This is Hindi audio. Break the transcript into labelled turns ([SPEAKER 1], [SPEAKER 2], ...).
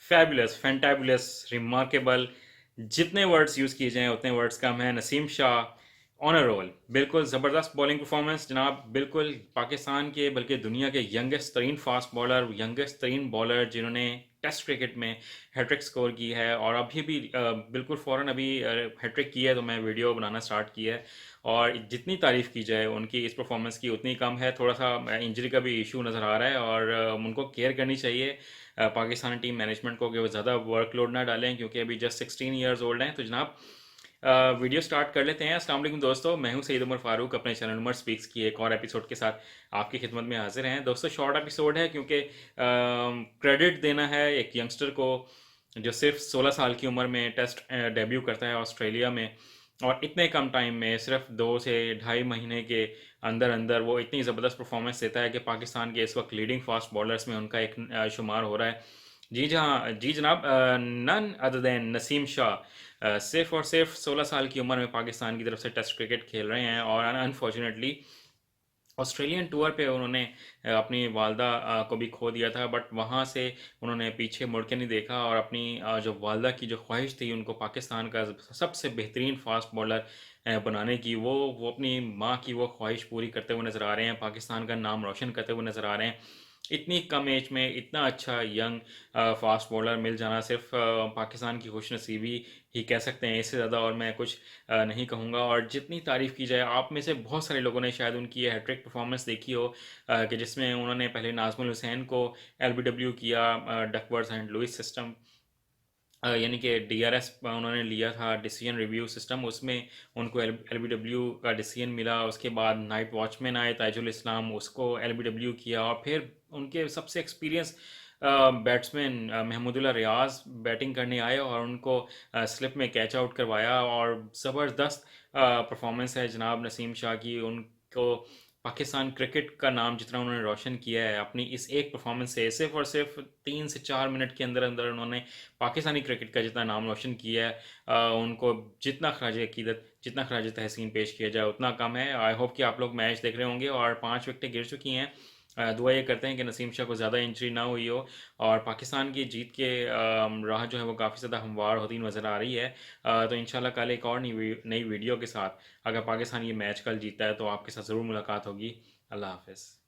[SPEAKER 1] फैबुलस, फैंटाबुलस, रिमार्केबल, जितने वर्ड्स यूज़ किए जाएँ उतने वर्ड्स कम हैं। Naseem Shah on a roll, बिल्कुल ज़बरदस्त बॉलिंग परफॉर्मेंस जनाब, बिल्कुल पाकिस्तान के बल्कि दुनिया के यंगेस्ट तरीन फास्ट बॉलर, यंगेस्ट तरीन बॉलर जिन्होंने टेस्ट क्रिकेट में हैट्रिक स्कोर की है और अभी भी बिल्कुल फ़ौरन अभी हैट्रिक की है तो मैं वीडियो बनाना स्टार्ट किया है। और जितनी तारीफ़ की जाए उनकी इस परफॉर्मेंस की उतनी कम है। थोड़ा सा इंजरी का भी इशू नज़र आ रहा है और उनको केयर करनी चाहिए पाकिस्तान टीम मैनेजमेंट को कि वो ज़्यादा वर्कलोड ना डालें क्योंकि अभी जस्ट 16 ईयर्स ओल्ड हैं। तो जनाब वीडियो स्टार्ट कर लेते हैं। अस्सलाम वालेकुम दोस्तों, मैं हूं सईद उमर फारूक, अपने चैनल उमर स्पीक्स की एक और एपिसोड के साथ आपकी खिदमत में हाजिर हैं। दोस्तों शॉर्ट एपिसोड है क्योंकि क्रेडिट देना है एक यंगस्टर को जो सिर्फ 16 साल की उम्र में टेस्ट डेब्यू करता है ऑस्ट्रेलिया में, और इतने कम टाइम में सिर्फ 2 से ढाई महीने के अंदर अंदर वो इतनी ज़बरदस्त परफॉर्मेंस देता है कि पाकिस्तान के इस वक्त लीडिंग फास्ट बॉलर्स में उनका एक शुमार हो रहा है। जी जनाब, none other than Naseem Shah सिर्फ और सिर्फ 16 साल की उम्र में पाकिस्तान की तरफ से टेस्ट क्रिकेट खेल रहे हैं और अनफॉर्चुनेटली ऑस्ट्रेलियन टूर पे उन्होंने अपनी वालदा को भी खो दिया था, बट वहाँ से उन्होंने पीछे मुड़ के नहीं देखा और अपनी जो वालदा की जो ख्वाहिश थी उनको पाकिस्तान का सबसे बेहतरीन फास्ट बॉलर बनाने की, वो अपनी माँ की वो ख्वाहिश पूरी करते हुए नज़र आ रहे हैं, पाकिस्तान का नाम रोशन करते हुए नज़र आ रहे हैं। इतनी कम एज में इतना अच्छा यंग फास्ट बॉलर मिल जाना सिर्फ पाकिस्तान की खुशनसीबी ही कह सकते हैं, इससे ज़्यादा और मैं कुछ नहीं कहूँगा। और जितनी तारीफ़ की जाए, आप में से बहुत सारे लोगों ने शायद उनकी हैट्रिक परफॉर्मेंस देखी हो कि जिसमें उन्होंने पहले नाज़मुल हुसैन को एलबीडब्ल्यू किया, डकवर्थ एंड लुइस सिस्टम, यानी कि डीआरएस उन्होंने लिया था, डिसीजन रिव्यू सिस्टम, उसमें उनको एलबीडब्ल्यू का डिसीजन मिला। उसके बाद नाइट वॉचमैन आए ताजुल इस्लाम, उसको एलबीडब्ल्यू किया और फिर उनके सबसे एक्सपीरियंस बैट्समैन महमूदुल्लाह रियाज बैटिंग करने आए और उनको स्लिप में कैच आउट करवाया। और ज़बरदस्त परफॉर्मेंस है जनाब नसीम शाह की। उनको पाकिस्तान क्रिकेट का नाम जितना उन्होंने रोशन किया है अपनी इस एक परफॉर्मेंस से, सिर्फ और सिर्फ 3 से 4 मिनट के अंदर अंदर उन्होंने पाकिस्तानी क्रिकेट का जितना नाम रोशन किया है, उनको जितना खराज अकीदत, जितना खराज तहसीन पेश किया जाए उतना कम है। आई होप कि आप लोग मैच देख रहे होंगे और 5 विकेटें गिर चुकी हैं। दुआ ये करते हैं कि नसीम शाह को ज़्यादा इंजरी ना हुई हो और पाकिस्तान की जीत के राह जो है वो काफ़ी ज़्यादा हमवार होती नज़र आ रही है। तो इंशाल्लाह कल एक और नई वीडियो के साथ, अगर पाकिस्तान ये मैच कल जीता है तो आपके साथ ज़रूर मुलाकात होगी। अल्लाह हाफ़िज़।